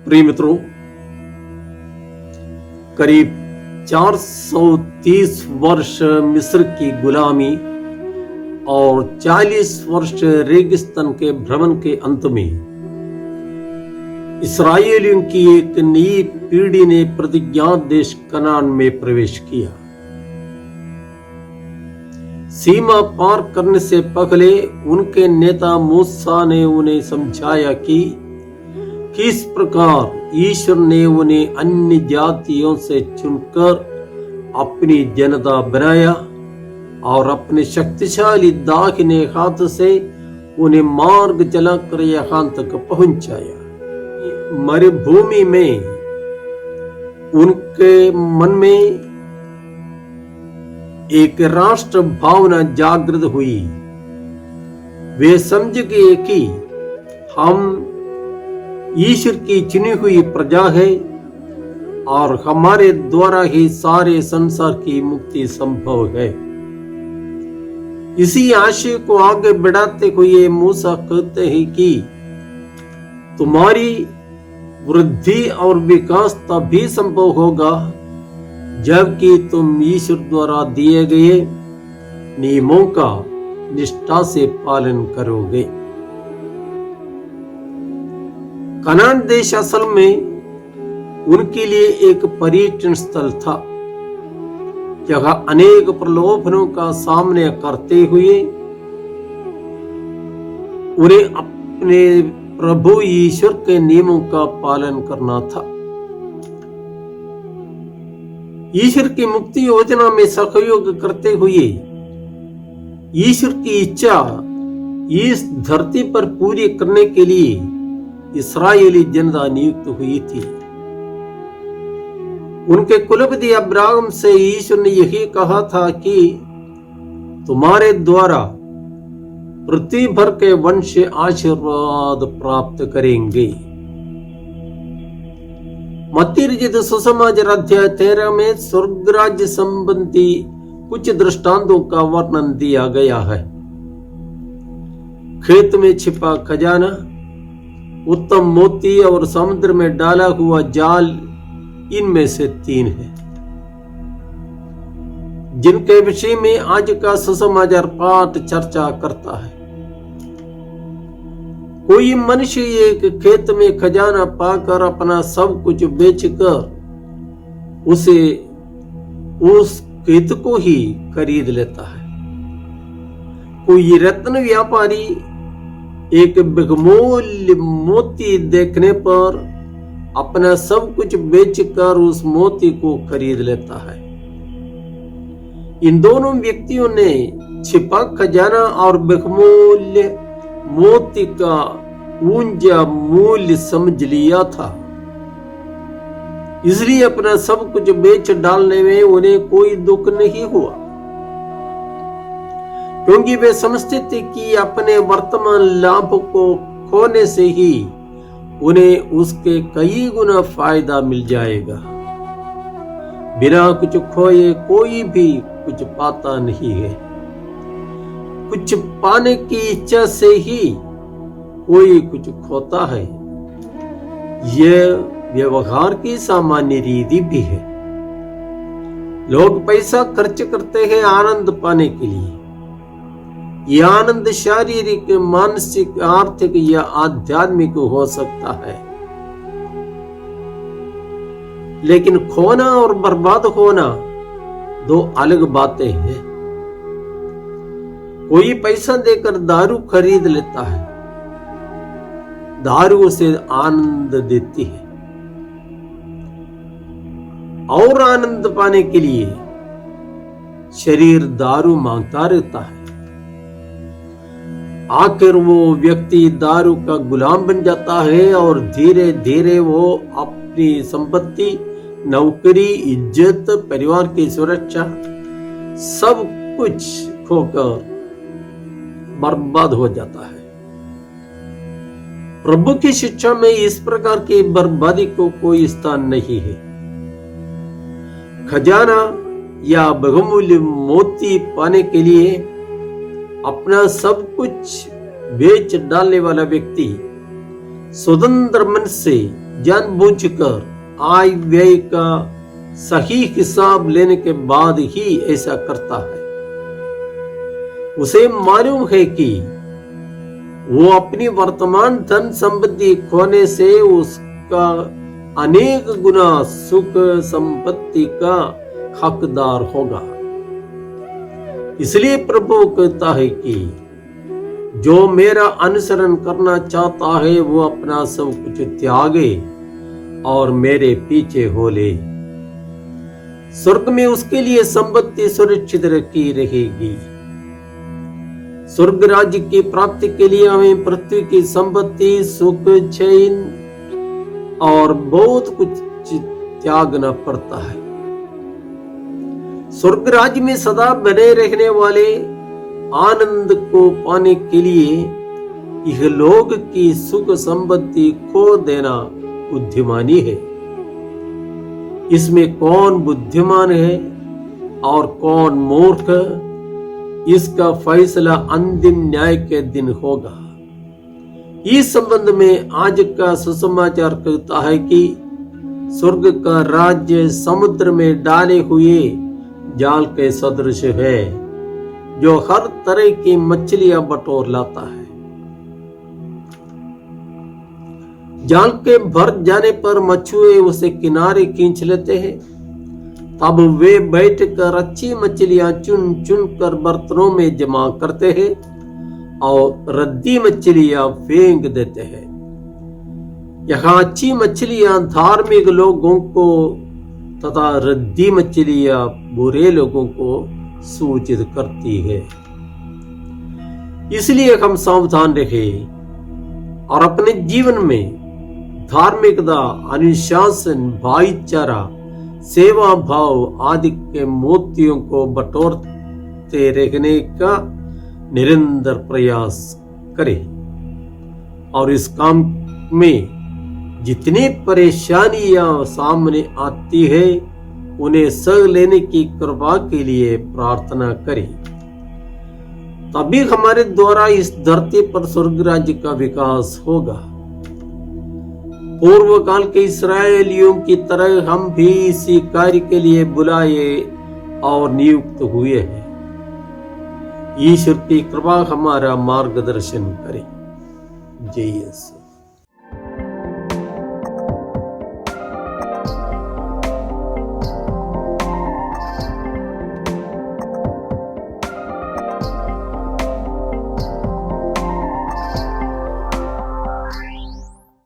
प्रिय मित्रों, करीब 430 वर्ष मिस्र की गुलामी और 40 वर्ष रेगिस्तान के भ्रमण के अंत में इस्राएलियों की एक नई पीढ़ी ने प्रतिज्ञात देश कनान में प्रवेश किया। सीमा पार करने से पहले उनके नेता मूसा ने उन्हें समझाया कि किस प्रकार ईश्वर ने उन्हें अन्य जातियों से चुनकर अपनी जनता बनाया और अपने शक्तिशाली दाहिने हाथ से उन्हें मार्ग चलाकर यहाँ तक पहुंचाया। मरुभूमि में उनके मन में एक राष्ट्र भावना जागृत हुई। वे समझ गए कि हम ईश्वर की चुनी हुई प्रजा है और हमारे द्वारा ही सारे संसार की मुक्ति संभव है। इसी आशय को आगे बढ़ाते हुए मूसा कहते हैं कि तुम्हारी वृद्धि और विकास तभी संभव होगा जबकि तुम ईश्वर द्वारा दिए गए नियमों का निष्ठा से पालन करोगे। कनान देश असल में उनके लिए एक पर्यटन स्थल था, जहां अनेक प्रलोभनों का सामना करते हुए उन्हें अपने प्रभु ईश्वर के नियमों का पालन करना था। ईश्वर की मुक्ति योजना में सहयोग करते हुए ईश्वर की इच्छा इस धरती पर पूरी करने के लिए इस्राएली जनता नियुक्त हुई थी। उनके कुलपति अब्राहम से ईश्वर ने यही कहा था कि तुम्हारे द्वारा पृथ्वी भर के वंश आशीर्वाद प्राप्त करेंगे। मत्ती रचित सुसमाचार अध्याय 13 में स्वर्ग राज्य संबंधी कुछ दृष्टांतों का वर्णन दिया गया है। खेत में छिपा खजाना, उत्तम मोती और समुद्र में डाला हुआ जाल इनमें से 3 है, जिनके विषय में आज का सुसमाचार पाठ चर्चा करता है। कोई मनुष्य एक खेत में खजाना पाकर अपना सब कुछ बेचकर उस खेत को ही खरीद लेता है। कोई रत्न व्यापारी एक बेमूल्य मोती देखने पर अपना सब कुछ बेचकर उस मोती को खरीद लेता है। इन दोनों व्यक्तियों ने छिपा खजाना और बेमूल्य मोती का ऊंचा मूल्य समझ लिया था, इसलिए अपना सब कुछ बेच डालने में उन्हें कोई दुख नहीं हुआ, क्योंकि वे समझते थे कि अपने वर्तमान लाभ को खोने से ही उन्हें उसके कई गुना फायदा मिल जाएगा। बिना कुछ खोए कोई भी कुछ पाता नहीं है। कुछ पाने की इच्छा से ही कोई कुछ खोता है। यह व्यवहार की सामान्य रीति भी है। लोग पैसा खर्च करते हैं आनंद पाने के लिए। यह आनंद शारीरिक, मानसिक, आर्थिक या आध्यात्मिक हो सकता है, लेकिन खोना और बर्बाद होना 2 अलग बातें हैं। कोई पैसा देकर दारू खरीद लेता है, दारू उसे आनंद देती है, और आनंद पाने के लिए शरीर दारू मांगता रहता है। आखिर वो व्यक्ति दारू का गुलाम बन जाता है और धीरे धीरे वो अपनी संपत्ति, नौकरी, इज्जत, परिवार की सुरक्षा सब कुछ खोकर बर्बाद हो जाता है। प्रभु की शिक्षा में इस प्रकार की बर्बादी को कोई स्थान नहीं है। खजाना या बहुमूल्य मोती पाने के लिए अपना सब कुछ बेच डालने वाला व्यक्ति स्वतंत्र मन से जानबूझकर आय व्यय का सही हिसाब लेने के बाद ही ऐसा करता है। उसे मालूम है कि वो अपनी वर्तमान धन संपत्ति खोने से उसका अनेक गुना सुख संपत्ति का हकदार होगा। इसलिए प्रभु कहता है कि जो मेरा अनुसरण करना चाहता है वो अपना सब कुछ त्यागे और मेरे पीछे हो ले। स्वर्ग में उसके लिए संपत्ति सुरक्षित रखी रहेगी। स्वर्ग राज्य की प्राप्ति के लिए हमें पृथ्वी की संपत्ति, सुख, चैन और बहुत कुछ त्यागना पड़ता है। स्वर्ग राज्य में सदा बने रहने वाले आनंद को पाने के लिए यह लोग की सुख संपत्ति खो देना बुद्धिमानी है। इसमें कौन बुद्धिमान है और कौन मूर्ख, इसका फैसला अंतिम न्याय के दिन होगा। इस संबंध में आज का सुसमाचार कहता है कि स्वर्ग का राज्य समुद्र में डाले हुए जाल के सदृश है, जो हर तरह की मछलियां बटोर लाता है। जाल के भर जाने पर मछुए उसे किनारे खींच लेते हैं। तब वे बैठकर अच्छी मछलियां चुन चुन कर बर्तनों में जमा करते हैं और रद्दी मछलियां फेंक देते हैं। यहाँ अच्छी मछलियां धार्मिक लोगों को तथा रद्दी मछलियां बुरे लोगों को सूचित करती है। इसलिए हम सावधान रहें और अपने जीवन में धार्मिकता, अनुशासन, भाईचारा, सेवा भाव आदि के मोतियों को बटोरते रहने का निरंतर प्रयास करें और इस काम में जितनी परेशानियां सामने आती है उन्हें सह लेने की कृपा के लिए प्रार्थना करें। तभी हमारे द्वारा इस धरती पर स्वर्ग राज्य का विकास होगा। पूर्व काल के इस्राएलियों की तरह हम भी इसी कार्य के लिए बुलाए और नियुक्त हुए हैं। ईश्वर की कृपा हमारा मार्गदर्शन करे। जय यीशु।